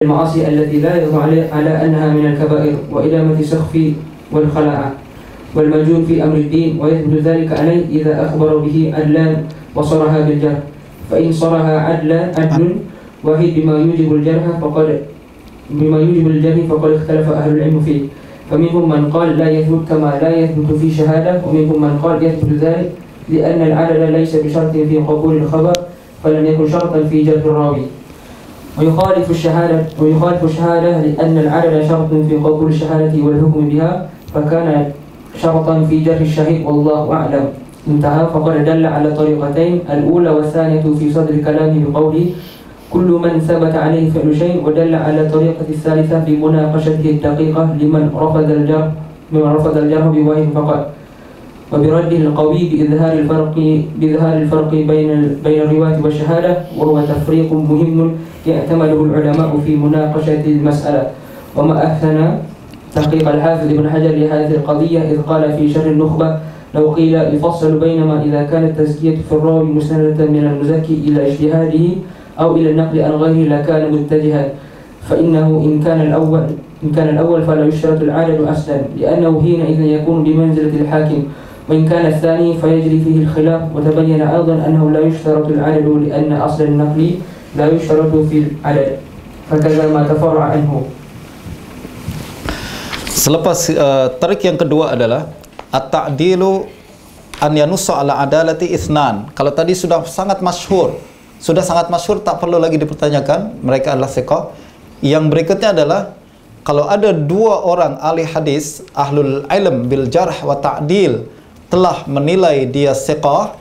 المعاصي التي لا يظهر على أنها من الكبائر وإدامة السخف والخلاعة والمجون في أمر الدين، ويثبت ذلك عليه إذا أخبر به عدلا وصرها بالجرح، فإن صرها عدل واحد بما يوجب الجرح فقد اختلف أهل العلم فيه، فمنهم من قال لا يثبت كما لا يثبت في شهادة، ومنهم من قال يثبت ذلك لأن العدل ليس بشرط في قبول الخبر فلم يكن شرطا في جرح الراوي، ويخالف الشهادة لأن العدل شرط في قبول الشهادة والحكم بها فكان شرطا في جرح الشهيد والله أعلم. انتهى. فقد دل على طريقتين، الأولى والثانية في صدر كلامه بقوله كل من ثبت عليه فعل شيء، ودل على طريقة الثالثة بمناقشته الدقيقة لمن رفض الجرح بواحد فقط، وبرده القوي بإظهار الفرق بين الرواية والشهادة، وهو تفريق مهم يعتمده العلماء في مناقشة المسألة. وما أحسن تحقيق الحافظ ابن حجر لهذه القضية إذ قال في شرح النخبة لو قيل يفصل بينما إذا كانت التزكية في الراوي مستندة من المزكي إلى اجتهاده أو إلى النقل عن غيره لكان متجها، فإنه إن كان الأول فلا يشترط العدد أصلا لأنه حينئذ يكون بمنزلة الحاكم، وإن كان الثاني فيجري فيه الخلاف. وتبين أيضا أنه لا يشترط العدد لأن أصل النقل لا يشترط في العدد، فكذا ما تفرع عنه. Selepas tarik yang kedua adalah at-ta'dilu an yanussa ala adalati itsnan. Kalau tadi sudah sangat masyhur, tak perlu lagi dipertanyakan, mereka adalah thiqah. Yang berikutnya adalah kalau ada dua orang ahli hadis ahlul ilm bil jarh wa ta'dil telah menilai dia thiqah,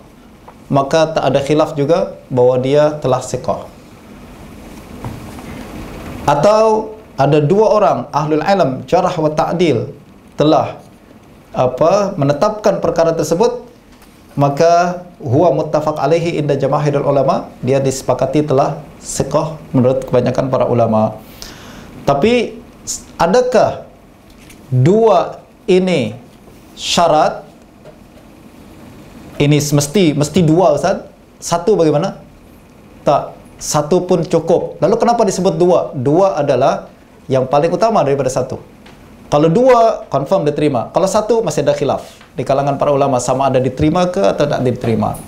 maka tak ada khilaf juga bahwa dia telah thiqah. Atau ada dua orang ahlul ilm jarh wa ta'dil telah menetapkan perkara tersebut, maka huwa muttafaq alaihi inda jamaahirul ulama, dia disepakati telah thiqah menurut kebanyakan para ulama. Tapi adakah dua ini syarat? Ini mesti dua, Ustaz? Satu bagaimana? Tak, satu pun cukup. Lalu kenapa disebut dua? Dua adalah yang paling utama daripada satu. Kalau dua, confirm diterima. Kalau satu, masih ada khilaf di kalangan para ulama, sama ada diterima ke atau tak diterima.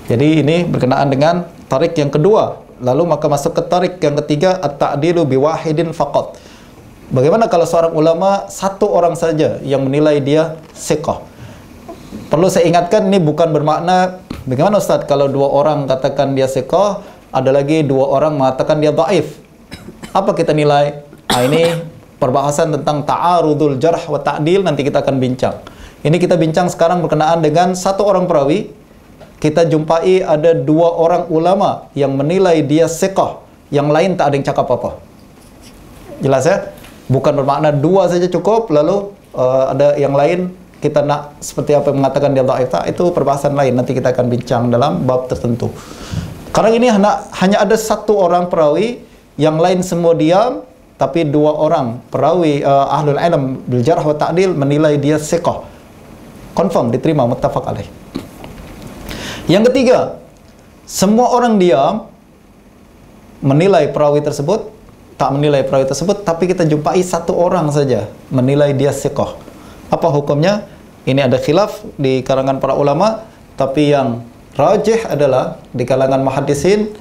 Jadi ini berkenaan dengan tarik yang kedua. Lalu maka masuk ke tarik yang ketiga, at-ta'dilu biwahidin faqat. Bagaimana kalau seorang ulama, satu orang saja yang menilai dia thiqah? Perlu saya ingatkan, ini bukan bermakna, bagaimana Ustaz kalau dua orang katakan dia thiqah, ada lagi dua orang mengatakan dia dhaif. Apa kita nilai? Ini perbahasan tentang ta'arudul jarh wa ta'dil, nanti kita akan bincang. Ini kita bincang sekarang berkenaan dengan satu orang perawi. Kita jumpai ada dua orang ulama yang menilai dia thiqah, yang lain tak ada yang cakap apa-apa. Jelas ya? Bukan bermakna dua saja cukup, lalu ada yang lain kita nak seperti apa yang mengatakan dia dhaif. Itu perbahasan lain, nanti kita akan bincang dalam bab tertentu. Karena ini hanya ada satu orang perawi, yang lain semua diam, tapi dua orang perawi ahlul ilm bil jarh wa ta'dil menilai dia thiqah, confirm diterima, muttafaq alaih. Yang ketiga, semua orang diam menilai perawi tersebut, tak menilai perawi tersebut, tapi kita jumpai satu orang saja menilai dia thiqah. Apa hukumnya? Ini ada khilaf di kalangan para ulama, tapi yang rajih adalah di kalangan muhaddisin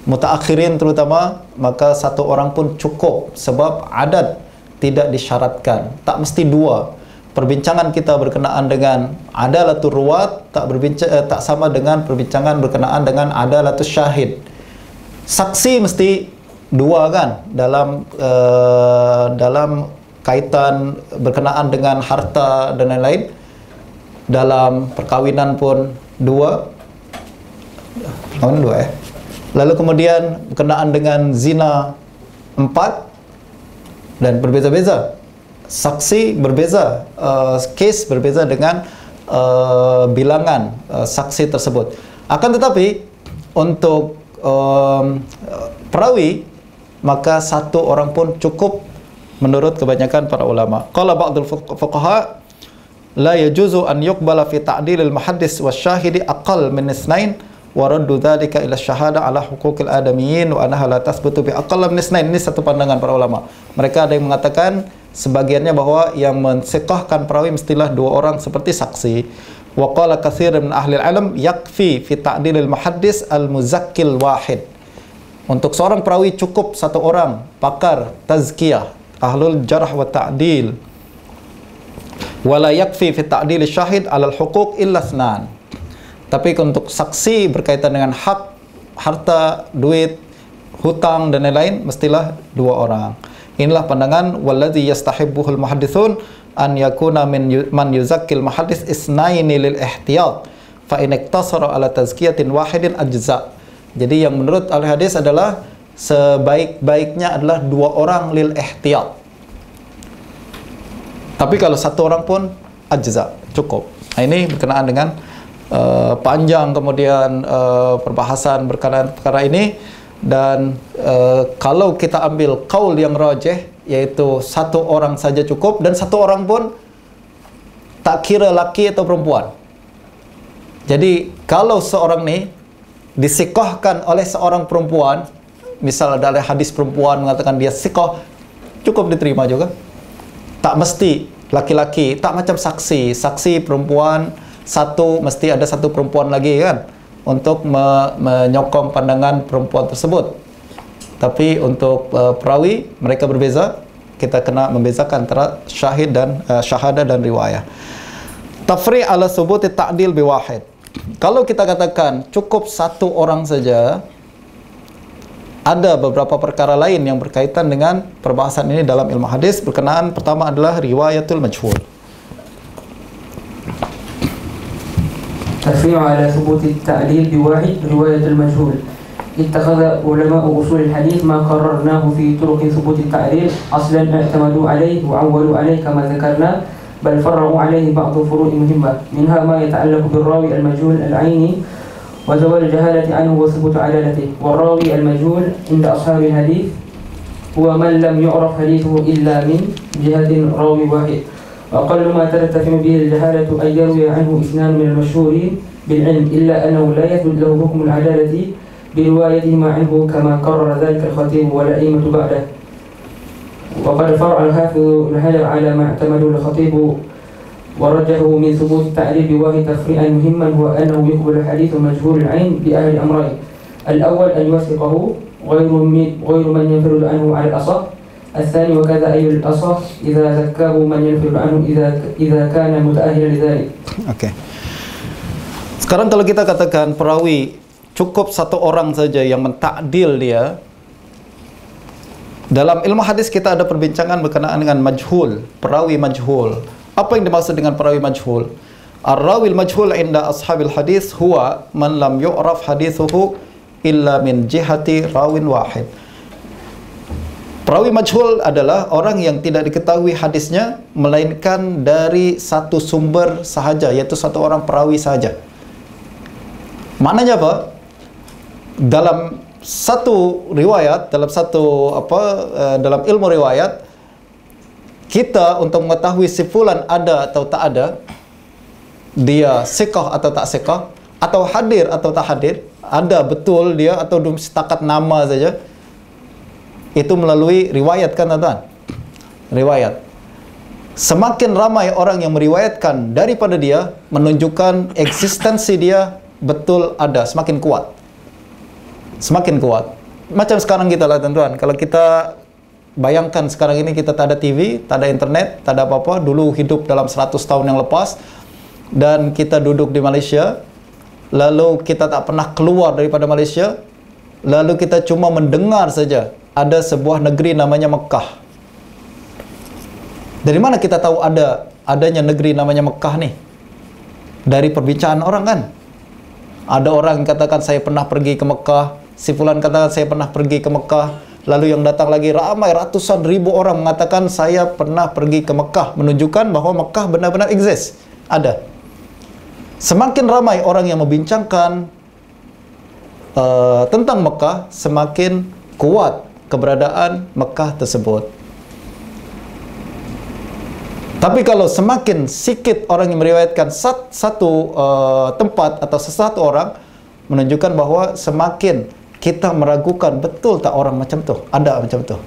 mutaakhirin terutama, maka satu orang pun cukup, sebab adad tidak disyaratkan, tak mesti dua. Perbincangan kita berkenaan dengan adalatul ruwat tak sama dengan perbincangan berkenaan dengan adalatul syahid. Saksi mesti dua kan, dalam kaitan berkenaan dengan harta dan lain-lain. Dalam perkawinan pun dua. Perkawinan dua ya. Lalu kemudian berkenaan dengan zina 4, dan berbeza-beza. Saksi berbeza, kes berbeza dengan bilangan saksi tersebut. Akan tetapi untuk perawi, maka satu orang pun cukup menurut kebanyakan para ulama. Qala ba'dul fuqaha la yajuzu an yuqbala fi ta'dilil muhaddis wasyahidi aqall min itsnain wa raddu dzalika ila syahada ala huquqil adamiyyin wa annaha la tasbutu bi aqall min isnain. Ini satu pandangan para ulama. Mereka ada yang mengatakan sebagiannya bahwa yang mensiqahkan perawi mestilah 2 orang seperti saksi. Wa qala katsir min ahli al-ilm yakfi fi ta'dilil muhaddis al-muzakkil wahid. Untuk seorang perawi cukup 1 orang pakar tazkiyah, ahlul jarh wa ta'dil. Wala yakfi fi ta'dil syahid 'ala al-huquq illa ithnan. Tapi untuk saksi berkaitan dengan hak, harta, duit, hutang dan lain-lain mestilah 2 orang. Inilah pandangan wallazi yastahibbuhul muhadditsun an yakuna min man yuzakkil muhaddis isnaini lil ihtiyat fa in iktasara ala tazkiyatin wahidin ajza. Jadi yang menurut ahli hadis adalah sebaik-baiknya adalah 2 orang lil ihtiyat. Tapi kalau 1 orang pun ajza, cukup. Nah, ini berkenaan dengan panjang kemudian perbahasan berkenaan perkara ini. Dan kalau kita ambil qaul yang rajih, yaitu 1 orang saja cukup, dan 1 orang pun tak kira laki atau perempuan. Jadi kalau seorang ni disiqahkan oleh seorang perempuan, misal ada hadis perempuan mengatakan dia siqah, cukup diterima juga. Tak mesti laki-laki, tak macam saksi. Saksi perempuan 1, mesti ada 1 perempuan lagi kan, untuk menyokong pandangan perempuan tersebut. Tapi untuk perawi mereka berbeza. Kita kena membezakan antara syahid dan syahadah dan riwayah. Tafri' ala subuti ta'dil biwahid. Kalau kita katakan cukup 1 orang saja, ada beberapa perkara lain yang berkaitan dengan perbahasan ini dalam ilmu hadis. Berkenaan pertama adalah riwayatul majhul. تفريع على ثبوت التعديل بواحد رواية المجهول. اتخذ علماء أصول الحديث ما قررناه في طرق ثبوت التعديل أصلا اعتمدوا عليه وعولوا عليه كما ذكرنا، بل فرعوا عليه بعض فروع مهمة، منها ما يتعلق بالراوي المجهول العيني وزوال الجهالة عنه وثبوت عدالته. والراوي المجهول عند أصحاب الحديث هو من لم يعرف حديثه إلا من جهة راوي واحد، وأقل ما ترتفع به الجهالة أن يروي عنه 2 من المشهورين بالعلم، إلا أنه لا يثبت له حكم العدالة بروايتهما عنه كما قرر ذلك الخطيب والأئمة بعده. وقد فرع الحافظ ابن حجر على ما اعتمده الخطيب ورجحه من ثبوت التعديل بواحد تفريعا مهما، هو أنه يقبل حديث مجهول العين بأهل أمرين: الأول أن يوثقه غير من ينفرد عنه على الأصح، الثاني وكذا أي الأصح إذا زكاه من ينفرد عنه إذا كان متأهلا لذلك. Oke. Sekarang kalau kita katakan perawi cukup 1 orang saja yang mentakdil dia, dalam ilmu hadis kita ada perbincangan berkenaan dengan majhul, perawi majhul. Apa yang dimaksud dengan perawi majhul? Ar-rawil majhul inda ashabil hadis huwa man lam yu'raf hadithuhu illa min jihati rawin wahid. Perawi majhul adalah orang yang tidak diketahui hadisnya melainkan dari 1 sumber sahaja, yaitu 1 orang perawi sahaja. Maknanya apa? Dalam satu riwayat, dalam ilmu riwayat, kita untuk mengetahui si fulan ada atau tak ada, dia siqah atau tak siqah, atau hadir atau tak hadir, ada betul dia atau setakat nama saja, itu melalui riwayat, kan tuan-tuan? Riwayat. Semakin ramai orang yang meriwayatkan daripada dia, menunjukkan eksistensi dia betul ada, semakin kuat. Semakin kuat. Macam sekarang kita lah tuan-tuan. Kalau kita bayangkan sekarang ini kita tak ada TV, tak ada internet, tak ada apa-apa. Dulu hidup dalam 100 tahun yang lepas, dan kita duduk di Malaysia, lalu kita tak pernah keluar daripada Malaysia, lalu kita cuma mendengar saja ada sebuah negeri namanya Mekah. Dari mana kita tahu adanya negeri namanya Mekah ni? Dari perbincangan orang, kan? Ada orang yang katakan saya pernah pergi ke Mekah, si fulan katakan saya pernah pergi ke Mekah, lalu yang datang lagi ramai ratusan ribu orang mengatakan saya pernah pergi ke Mekah, menunjukkan bahawa Mekah benar-benar exist, ada. Semakin ramai orang yang membincangkan tentang Mekah, semakin kuat keberadaan Mekah tersebut. Tapi kalau semakin sikit orang yang meriwayatkan satu tempat atau sesuatu orang, menunjukkan bahwa semakin kita meragukan betul tak orang macam tu, ada macam tu.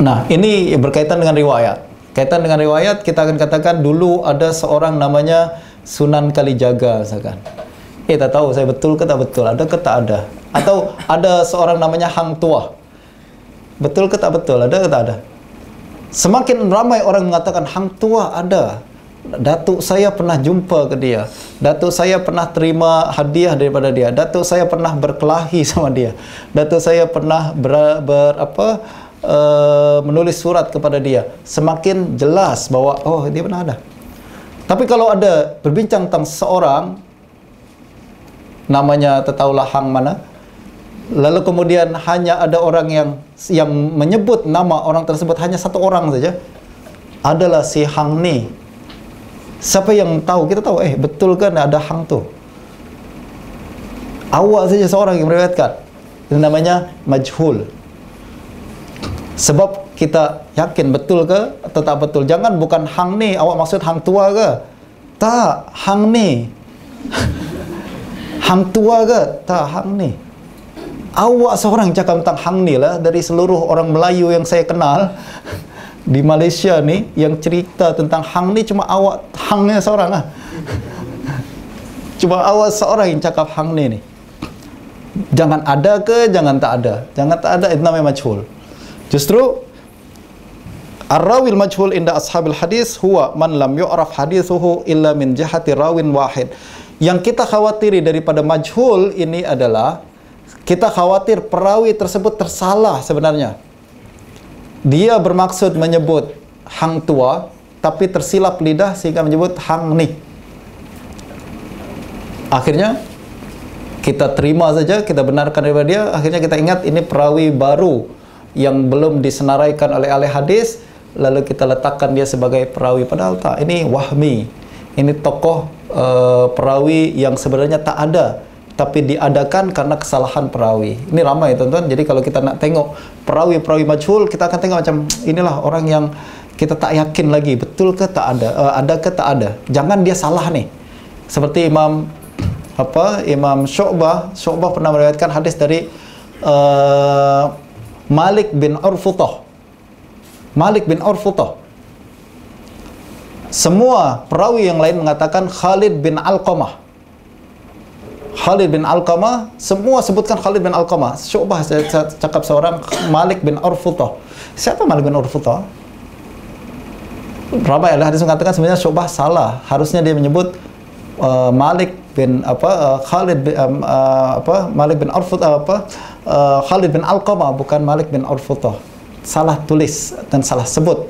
Nah, ini berkaitan dengan riwayat. Kaitan dengan riwayat, kita akan katakan dulu ada seorang namanya Sunan Kalijaga misalkan. Tak tahu saya betul ke tak betul, ada ke tak ada. Atau ada seorang namanya Hang Tuah. Betul ke tak betul, ada ke tak ada. Semakin ramai orang mengatakan Hang Tuah ada. Datuk saya pernah jumpa ke dia. Datuk saya pernah terima hadiah daripada dia. Datuk saya pernah berkelahi sama dia. Datuk saya pernah menulis surat kepada dia. Semakin jelas bahwa oh dia pernah ada. Tapi kalau ada berbincang tentang seorang namanya tertahulah Hang mana, lalu kemudian hanya ada orang yang menyebut nama orang tersebut hanya satu orang saja, adalah si Hang ni. Siapa yang tahu? Kita tahu, betul kan ada Hang tu? Awak saja seorang yang meriwayatkan. Itu namanya majhul. Sebab kita yakin betul ke atau tak betul. Jangan bukan Hang ni, awak maksud Hang tua ke? Tak, Hang ni. Hang tua ke? Tak, Hang ni. Awak seorang cakap tentang Hang ni lah. Dari seluruh orang Melayu yang saya kenal di Malaysia ni, yang cerita tentang Hang ni cuma awak, Hangnya seorang lah. Cuma awak seorang yang cakap Hang ni. Jangan ada ke, jangan tak ada. Jangan tak ada, itu namanya majhul. Justru ar-rawil majhul inda ashabil hadis huwa man lam yu'raf hadithuhu illa min jihati rawin wahid. Yang kita khawatiri daripada majhul ini adalah kita khawatir perawi tersebut tersalah sebenarnya. Dia bermaksud menyebut Hang tua, tapi tersilap lidah sehingga menyebut Hang ni. Akhirnya kita terima saja, kita benarkan daripada dia. Akhirnya kita ingat ini perawi baru yang belum disenaraikan oleh ahli hadis, lalu kita letakkan dia sebagai perawi, padahal tak, ini wahmi. Ini tokoh perawi yang sebenarnya tak ada, tapi diadakan karena kesalahan perawi. Ini ramai tuan-tuan. Jadi kalau kita nak tengok perawi-perawi majhul, kita akan tengok macam inilah orang yang kita tak yakin lagi betul ke tak ada, ada ke tak ada. Jangan dia salah nih. Seperti Imam Syu'bah pernah meriwayatkan hadis dari Malik bin Urfutah. Malik bin Urfutah. Semua perawi yang lain mengatakan Khalid bin Alqamah. Khalid bin Alqamah, semua sebutkan Khalid bin Alqamah. Syu'bah cakap seorang Malik bin Urfutah. Siapa Malik bin Urfutah? Ramai ahli hadis mengatakan sebenarnya Syu'bah salah. Harusnya dia menyebut Malik bin Khalid bin Malik bin Urfutah Khalid bin Alqamah, bukan Malik bin Urfutah. Salah tulis dan salah sebut,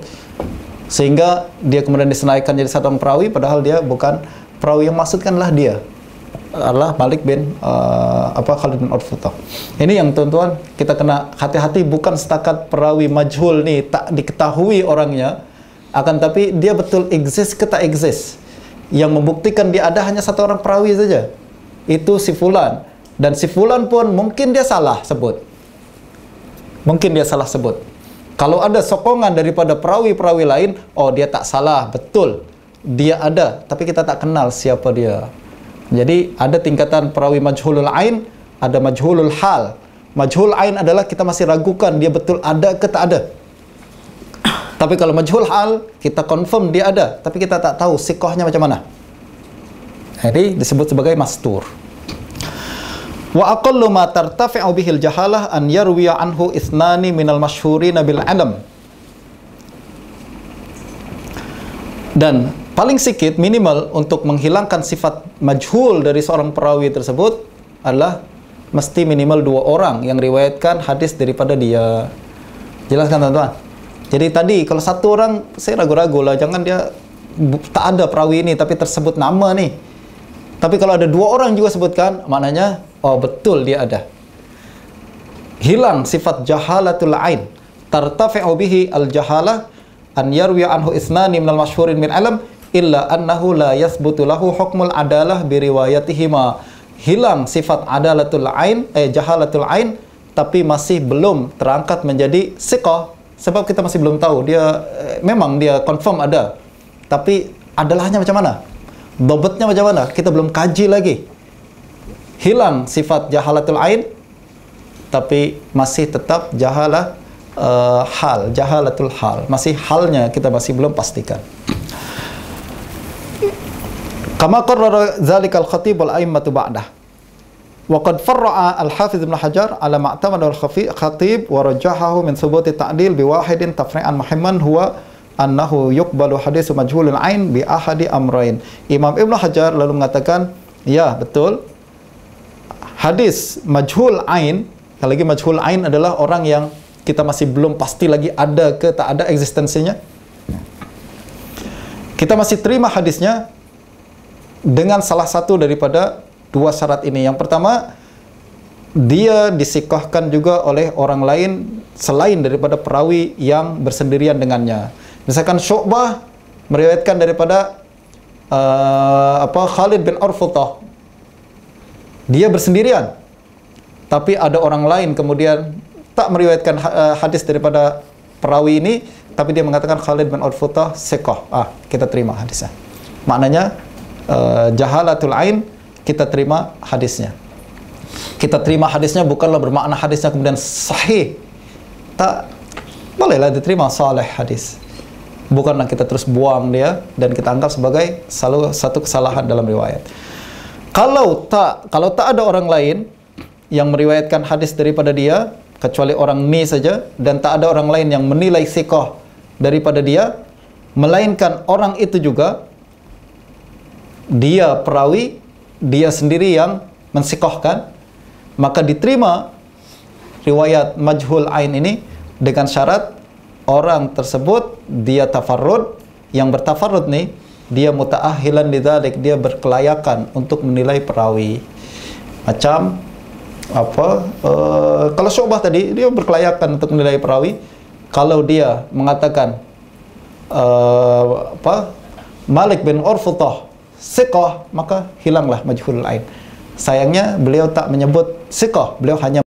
sehingga dia kemudian disenaikan jadi satu perawi, padahal dia bukan perawi yang maksudkanlah dia adalah Malik bin Khalid bin Urfutah. Ini yang tuan-tuan kita kena hati-hati, bukan setakat perawi majhul ni tak diketahui orangnya, akan tapi dia betul exist ke tak exist. Yang membuktikan dia ada hanya satu orang perawi saja, itu si fulan, dan si fulan pun mungkin dia salah sebut. Mungkin dia salah sebut. Kalau ada sokongan daripada perawi-perawi lain, oh dia tak salah, betul dia ada, tapi kita tak kenal siapa dia. Jadi ada tingkatan perawi majhulul ain, ada majhulul hal. Majhul ain adalah kita masih ragukan dia betul ada ke tak ada. Tapi kalau majhul hal, kita confirm dia ada, tapi kita tak tahu siqahnya macam mana. Jadi disebut sebagai mastur. Wa aqallu ma tartafi'u bihil jahalah an yarwiya anhu ithnani minal masyhurina bil alam. Dan paling sikit, minimal untuk menghilangkan sifat majhul dari seorang perawi tersebut adalah mesti minimal 2 orang yang riwayatkan hadis daripada dia. Jelaskan tuan-tuan. Jadi tadi kalau satu orang saya ragu-ragu lah, jangan dia tak ada perawi ini tapi tersebut nama ni. Tapi kalau ada 2 orang juga sebutkan, maknanya oh betul dia ada. Hilang sifat jahalatul ain. Tartafi'u bihi al-jahalah an yarwi anhu isnani minal masyhurin min alam illa annahu la yathbutu lahu hukmul adalah bi riwayatihima. Hilang sifat adalatul ain, jahalatul ain, tapi masih belum terangkat menjadi siqah. Sebab kita masih belum tahu dia memang dia confirm ada, tapi adalahnya macam mana? Dhabatnya macam mana? Kita belum kaji lagi. Hilang sifat jahalatul ain, tapi masih tetap jahalatul hal. Masih halnya kita masih belum pastikan. Kama qarrara dzalika al-khatib wal a'immatu ba'dah. Wa qad farra'a al-Hafiz Ibn Hajar ala ma'tamada al-khatib wa rajahahu min thubuti ta'dil bi wahidin tafri'an muhimman huwa annahu yuqbalu haditsu majhulul ain bi ahadi amrain. Imam Ibn Hajar lalu mengatakan, ya betul, hadis majhul ain, lagi majhul ain adalah orang yang kita masih belum pasti lagi ada ke tak ada eksistensinya. Kita masih terima hadisnya dengan salah satu daripada dua syarat ini. Yang pertama, dia disikohkan juga oleh orang lain selain daripada perawi yang bersendirian dengannya. Misalkan Syu'bah meriwayatkan daripada Khalid bin Urfutah, dia bersendirian, tapi ada orang lain kemudian tak meriwayatkan hadis daripada perawi ini, tapi dia mengatakan Khalid bin Urfutah siqah. Kita terima hadisnya. Maknanya jahalatul ain, kita terima hadisnya. Kita terima hadisnya bukanlah bermakna hadisnya kemudian sahih. Tak bolehlah diterima salih hadis. Bukanlah kita terus buang dia dan kita anggap sebagai satu kesalahan dalam riwayat. Kalau tak ada orang lain yang meriwayatkan hadis daripada dia, kecuali orang ini saja, dan tak ada orang lain yang menilai siqah daripada dia, melainkan orang itu juga, dia perawi, dia sendiri yang mensiqahkan, maka diterima riwayat majhul ain ini dengan syarat orang tersebut dia tafarrud. Yang bertafarrud nih, dia muta'ahilan lidzalik, dia berkelayakan untuk menilai perawi. Macam kalau Syu'bah tadi, dia berkelayakan untuk menilai perawi. Kalau dia mengatakan Malik bin Urfutah siqah, maka hilanglah majhulul ain. Sayangnya beliau tak menyebut siqah, beliau hanya